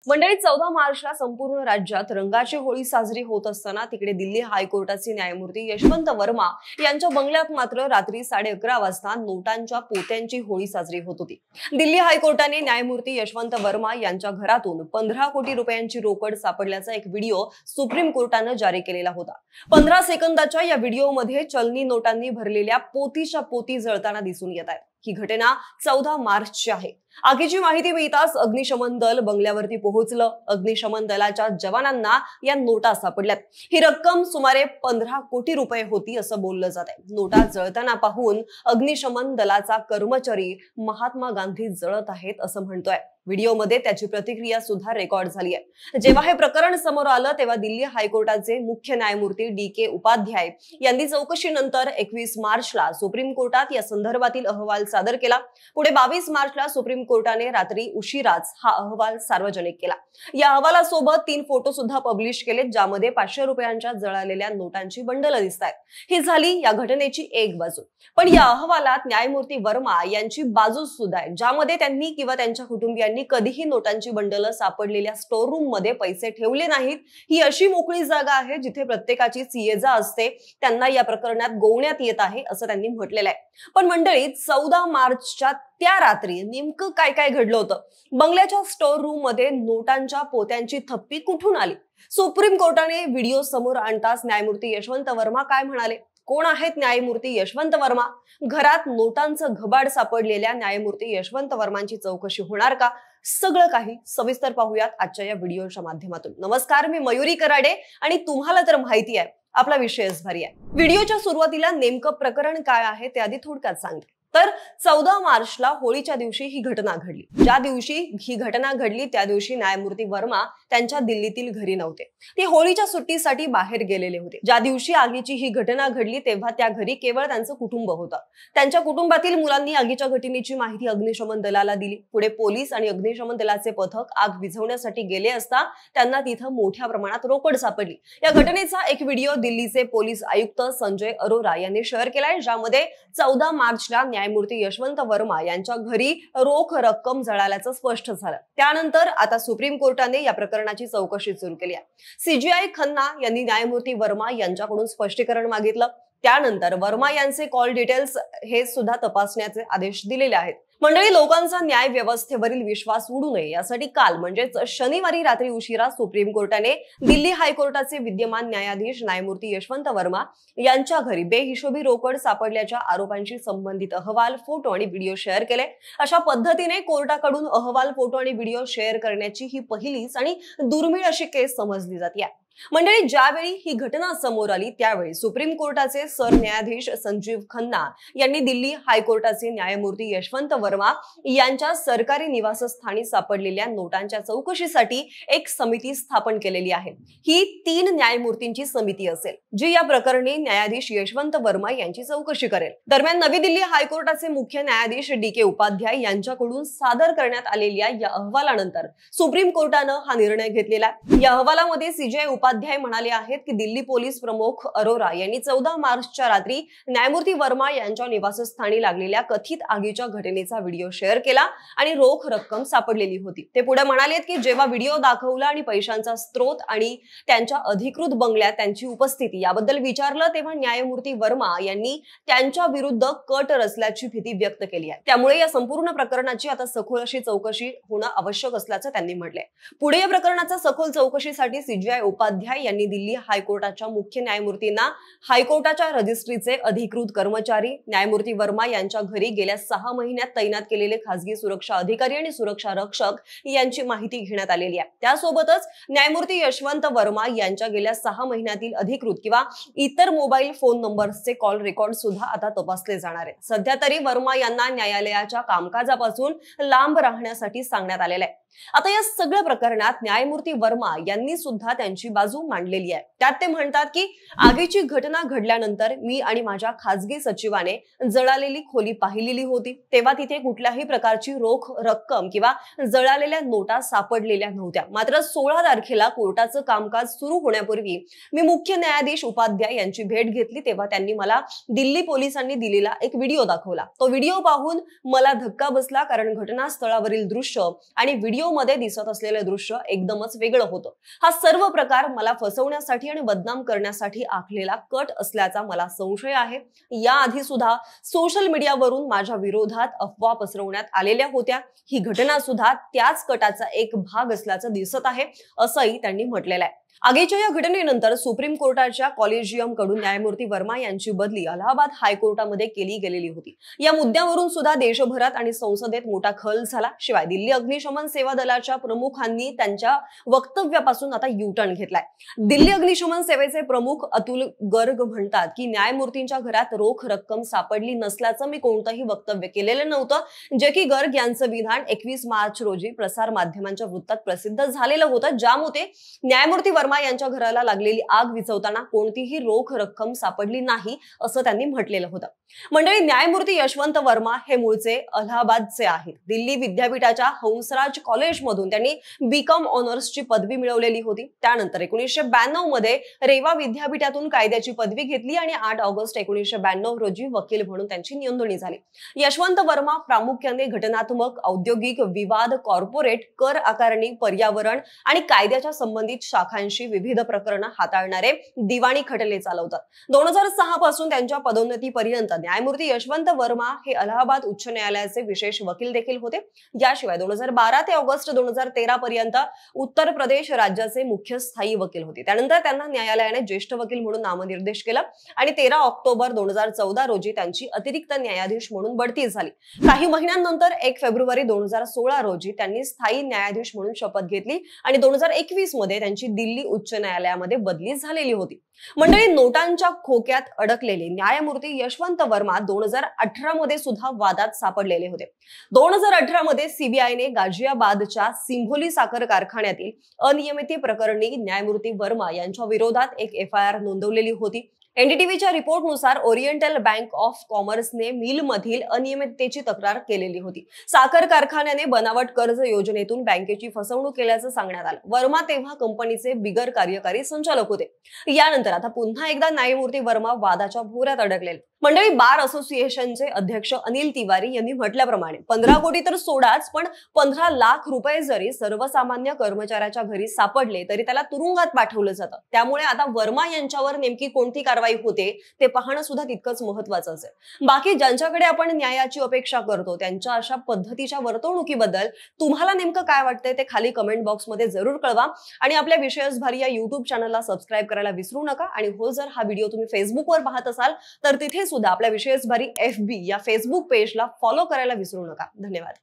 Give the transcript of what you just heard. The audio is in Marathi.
मंडळी 14 मार्चला संपूर्ण राज्यात रंगाची होळी साजरी होत असताना तिकडे दिल्ली हायकोर्टाचे न्यायमूर्ती यशवंत वर्मा यांच्या बंगल्यात मात्र रात्री 11:30 वाजता नोटांच्या पोत्यांची होळी साजरी होत होती। दिल्ली हायकोर्टाने न्यायमूर्ती यशवंत वर्मा यांच्या घरातून 15 कोटी रुपयांची रोकड सापडल्याचा एक व्हिडिओ सुप्रीम कोर्टाने जारी केलेला होता। 15 सेकंदाच्या या व्हिडिओमध्ये चलनी नोटांनी भरलेल्या पोतीच्या पोती जळताना दिसून येत आहेत। ही घटना 14 मार्चची आहे। आगीची माहिती मिळताच अग्निशमन दल बंगल्यावरती पोहोचलं। अग्निशमन दलाच्या जवानांना या नोटा सापडल्यात। ही रक्कम सुमारे 15 कोटी रुपये होती असं बोललं जात आहे। नोटा जळताना पाहून अग्निशमन दलाचा कर्मचारी महात्मा गांधी जळत आहेत असं म्हणतोय। व्हिडिओमध्ये त्याची प्रतिक्रिया सुद्धा रेकॉर्ड झाली आहे। जेव्हा हे प्रकरण समोर आलं तेव्हा दिल्ली हायकोर्टाचे मुख्य न्यायमूर्ती DK उपाध्याय यांनी चौकशीनंतर 21 मार्चला सुप्रीम कोर्टात या संदर्भातील अहवाल सादर केला। पुढे 22 मार्चला सुप्रीम कोर्टाने रात्री उशिराच हा अहवाल सार्वजनिक केला। या अहवालासोबत 3 फोटो सुद्धा पब्लिश केले, ज्यामध्ये 500 रुपयांच्या जळालेल्या नोटांची बंडल दिसतात। ही झाली या घटनेची एक बाजू। पण या अहवालात न्यायमूर्ती वर्मा यांची बाजू सुद्धा आहे, ज्यामध्ये त्यांनी किंवा त्यांच्या कुटुंबियांनी कधीही नोटांची बंडल सापडलेल्या स्टोर रूम मध्ये पैसे ठेवले नाहीत। ही अशी मोकळी जागा आहे जिथे प्रत्येकाची ये-जा असते। त्यांना या प्रकरणात गोवण्यात येत आहे असं त्यांनी म्हटलेलं आहे। पण मंडळी 14 मार्चच्या त्या रात्री नेमकं काय काय घडलं होतं? बंगल्याच्या स्टोर रूम मध्ये नोटांच्या पोत्यांची थप्पी कुठून आली? सुप्रीम कोर्टाने व्हिडिओ समोर आणताच न्यायमूर्ती यशवंत वर्मा काय म्हणाले? कोण आहेत न्यायमूर्ती यशवंत वर्मा? घरात नोटांचं घबाड सापडलेल्या न्यायमूर्ती यशवंत वर्मांची चौकशी होणार का? सगळं काही सविस्तर पाहूयात आजच्या या व्हिडिओच्या माध्यमातून। नमस्कार, मी मयुरी कराडे आणि तुम्हाला तर माहिती आहे आपला विषयच भारी आहे। व्हिडिओच्या सुरुवातीला नेमकं प्रकरण काय आहे ते आधी थोडक्यात सांगते। तर 14 मार्चला होळीच्या दिवशी ही घटना घडली। ज्या दिवशी ही घटना घडली त्या दिवशी न्यायमूर्ती वर्मा त्यांच्या दिल्लीतील घरी नव्हते। ते होळीच्या सुट्टीसाठी बाहेर गेलेले होते। ज्या दिवशी आगीची ही घटना घडली तेव्हा त्या घरी केवळ त्यांचं कुटुंब होतं। त्यांच्या कुटुंबातील मुलांनी आगीच्या घटनेची माहिती अग्निशमन दलाला दिली। पुढे पोलीस आणि अग्निशमन दलाचे पथक आग विझवण्यासाठी गेले असता त्यांना तिथं मोठ्या प्रमाणात रोकड सापडली। या घटनेचा एक व्हिडिओ दिल्लीचे पोलीस आयुक्त संजय अरोरा यांनी शेअर केलाय, ज्यामध्ये 14 मार्चला न्यायमूर्ती यशवंत वर्मा यांच्या घरी रोख रक्कम जळाल्याचं स्पष्ट झालं। त्यानंतर आता सुप्रीम कोर्टाने या प्रकरणाची चौकशी सुरू केली आहे। CJI खन्ना यांनी न्यायमूर्ती वर्मा यांच्याकडून स्पष्टीकरण मागितलं। त्यानंतर वर्मा यांचे कॉल डिटेल्स हे सुद्धा तपासण्याचे आदेश दिलेले आहेत। मंडळी, लोकांचा न्याय व्यवस्थेवरील विश्वास उडू नये यासाठी काल म्हणजेच शनिवारी रात्री उशिरा सुप्रीम कोर्टाने दिल्ली हायकोर्टाचे विद्यमान न्यायाधीश न्यायमूर्ती यशवंत वर्मा यांच्या घरी बेहिशोबी रोकड सापडल्याच्या आरोपांशी संबंधित अहवाल, फोटो आणि व्हिडिओ शेअर केले। अशा पद्धतीने कोर्टाकडून अहवाल, फोटो आणि व्हिडिओ शेअर करण्याची ही पहिलीच आणि दुर्मिळ अशी केस समजली जाते। मंडळी, ज्यावेळी ही घटना समोर आली त्यावेळी सुप्रीम कोर्टाचे सरन्यायाधीश संजीव खन्ना यांनी दिल्ली हायकोर्टाचे न्यायमूर्ती यशवंत वर्मा यांच्या सरकारी निवासस्थानी सापडलेल्या नोटांच्या चौकशीसाठी एक समिती स्थापन केलेली आहे। ही 3 न्यायमूर्तींची समिती असेल, जी या प्रकरणी न्यायाधीश यशवंत वर्मा यांची चौकशी करेल। दरम्यान नवी दिल्ली हायकोर्टाचे मुख्य न्यायाधीश DK उपाध्याय यांच्याकडून सादर करण्यात आलेल्या या अहवालानंतर सुप्रीम कोर्टानं हा निर्णय घेतलेला। या अहवालामध्ये CJI उपाध्याय म्हणाले आहेत की दिल्ली पोलीस प्रमुख अरोरा यांनी 14 मार्चच्या रात्री न्यायमूर्ती वर्मा यांच्या निवासस्थानी लागलेल्या कथित आगीच्या घटनेचा व्हिडिओ शेअर केला आणि रोख रक्कम सापडलेली होती। ते पुढे म्हणालेत की जेव्हा व्हिडिओ दाखवला आणि पैशांचा स्रोत आणि त्यांच्या अधिकृत बंगल्यात त्यांची उपस्थिती याबद्दल विचारलं तेव्हा न्यायमूर्ती वर्मा यांनी त्यांच्या विरुद्ध कट रचल्याची भीती व्यक्त केली आहे। त्यामुळे या संपूर्ण प्रकरणाची आता सखोल अशी चौकशी होणं आवश्यक असल्याचं त्यांनी म्हटलंय। पुढे या प्रकरणाचा सखोल चौकशीसाठी CJI उपाध्याय यांनी दिल्ली हायकोर्टाच्या मुख्य न्यायमूर्तींना, हायकोर्टाच्या रजिस्ट्रीचे अधिकृत कर्मचारी, न्यायमूर्ती वर्मा यांच्या घरी गेल्या 6 महिन्यात तैनात केलेले खासगी सुरक्षा अधिकारी आणि सुरक्षा रक्षक यांची माहिती घेण्यात आलेली आहे। त्यासोबतच न्यायमूर्ती यशवंत वर्मा यांच्या गेल्या 6 महिन्यातील अधिकृत किंवा इतर मोबाईल फोन नंबर्सचे कॉल रेकॉर्ड सुद्धा आता तपासले जाणार आहेत। सध्या तरी वर्मा यांना न्यायालयाच्या कामकाजापासून लांब राहण्यासाठी सांगण्यात आलेलं आहे। आता या सगळ्या प्रकरणात न्यायमूर्ती वर्मा यांनी सुद्धा त्यांची बाजू मांडलेली आहे। त्यात ते म्हणतात की आगीची घटना घडल्यानंतर मी आणि माझ्या खासगी सचिवाने जळालेली खोली पाहिलेली होती। तेव्हा तिथे कुठल्याही प्रकारची रोख रक्कम किंवा जळालेल्या नोटा सापडलेल्या नव्हत्या। मात्र 16 तारखेला कोर्टाचं कामकाज सुरू होण्यापूर्वी मी मुख्य न्यायाधीश उपाध्याय यांची भेट घेतली तेव्हा त्यांनी मला दिल्ली पोलिसांनी दिलेला एक व्हिडिओ दाखवला। तो व्हिडिओ पाहून मला धक्का बसला, कारण घटनास्थळावरील दृश्य आणि व्हिडिओ व्हिडिओमध्ये दिसत असलेलं दृश्य एकदमच वेगळं होतं. हा सर्व प्रकार मला फसवण्यासाठी आणि बदनाम करण्यासाठी आखलेला कट असल्याचा मला संशय आहे. याआधी सुद्धा सोशल मीडियावरून माझ्या विरोधात अफवा पसरवण्यात आलेल्या होत्या. ही घटना सुद्धा त्याच कटाचा एक भाग असल्याचं दिसत आहे, असंही त्यांनी म्हटलेलं आहे. आगीच्या या घटनेनंतर सुप्रीम कोर्टाच्या कॉलेजियम कडून न्यायमूर्ती वर्मा यांची बदली अलाहाबाद हायकोर्टामध्ये केली गेलेली होती. या मुद्द्यावरून सुद्धा देशभरात आणि संसदेत मोठा खल झाला. शिवाय दिल्ली अग्निशमन सेवा दलाच्या प्रमुखांनी त्यांच्या वक्तव्यापासून आता युटर्न घेतलाय. दिल्ली अग्निशमन सेवेचे प्रमुख अतुल गर्ग म्हणतात की न्यायमूर्तींच्या घरात रोख रक्कम सापडली नसल्याचं मी कोणतंही वक्तव्य केलेलं नव्हतं. जे की गर्ग यांचं विधान 21 मार्च रोजी प्रसार माध्यमांच्या वृत्तात प्रसिद्ध झालेलं होतं, ज्यामध्ये न्यायमूर्ती वर्मा यांच्या घराला लागलेली आग विझवताना कोणतीही रोख रक्कम सापडली नाही असं त्यांनी म्हटलेलं होतं. मंडळी, न्यायमूर्ती यशवंत वर्मा हे मूळचे अलाहाबादचे आहेत. दिल्ली विद्यापीठाच्या हंसराज कॉलेजमधून त्यांनी बीकॉम ऑनर्सची पदवी मिळवलेली होती. त्यानंतर 1992 मध्ये रेवा विद्यापीठातून कायद्याची पदवी घेतली आणि 8 ऑगस्ट 1992 रोजी वकील म्हणून त्यांची नोंदणी झाली. यशवंत वर्मा प्रामुख्याने घटनात्मक, औद्योगिक, विवाद, कॉर्पोरेट, कर आकारणी, पर्यावरण आणि कायद्याच्या संबंधित शाखांशी विविध प्रकरणं हाताळणारे दिवाणी खटले चालवतात. 2006 पासून त्यांच्या पदोन्नतीपर्यंत न्यायमूर्ती यशवंत वर्मा हे अलाहाबाद उच्च न्यायालयाचे विशेष वकील देखील होते. याशिवाय 2012 ते ऑगस्ट 2013 पर्यंत उत्तर प्रदेश राज्याचे मुख्य स्थायी वकील होते. त्यानंतर त्यांना न्यायालयाने ज्येष्ठ वकील म्हणून नामनिर्देश केलं आणि 13 ऑक्टोबर 2014 रोजी त्यांची अतिरिक्त न्यायाधीश म्हणून बढती झाली. काही महिन्यांनंतर 1 फेब्रुवारी 2016 रोजी त्यांनी स्थायी न्यायाधीश म्हणून शपथ घेतली आणि 2021 मध्ये त्यांची दिल्ली उच्च न्यायालयामध्ये बदली झालेली होती. मंडळी, नोटांच्या खोक्यात अडकलेले न्यायमूर्ती यशवंत वर्मा 2018 मध्ये सुद्धा वादात सापडलेले होते. 2018 मध्ये सीबीआयने गाझियाबादच्या सिंभोली साखर कारखान्यातील अनियमिती प्रकरणी न्यायमूर्ती वर्मा यांच्या विरोधात एक FIR नोंदवलेली होती. एनडीटीव्हीच्या रिपोर्टनुसार ओरिएंटल बँक ऑफ कॉमर्सने मिलमधील अनियमिततेची तक्रार केलेली होती. साखर कारखान्याने बनावट कर्ज योजनेतून बँकेची फसवणूक केल्याचं सांगण्यात आलं. वर्मा तेव्हा कंपनीचे बिगर कार्यकारी संचालक होते. यानंतर आता पुन्हा एकदा न्यायमूर्ती वर्मा वादाच्या भोवऱ्यात अडकलेले. मंडळी, बार असोसिएशनचे अध्यक्ष अनिल तिवारी यांनी म्हटल्याप्रमाणे 15 कोटी तर सोडाच, पण 15 लाख रुपये जरी सर्वसामान्य कर्मचाऱ्याच्या घरी सापडले तरी त्याला तुरुंगात पाठवलं जातं. त्यामुळे आता वर्मा यांच्यावर नेमकी कोणती कारवाई होते ते पाहणं सुद्धा तितकंच महत्वाचं असेल. बाकी ज्यांच्याकडे आपण न्यायाची अपेक्षा करतो त्यांच्या अशा पद्धतीच्या वर्तवणुकीबद्दल तुम्हाला नेमकं काय वाटतंय ते खाली कमेंट बॉक्समध्ये जरूर कळवा. आणि आपल्या विषयच भारी या युट्यूब चॅनलला सबस्क्राईब करायला विसरू नका. आणि हो, जर हा व्हिडिओ तुम्ही फेसबुकवर पाहत असाल तर तिथे सुद्धा आपल्या विषयच भारी FB या फेसबुक पेजला फॉलो करायला विसरू नका. धन्यवाद.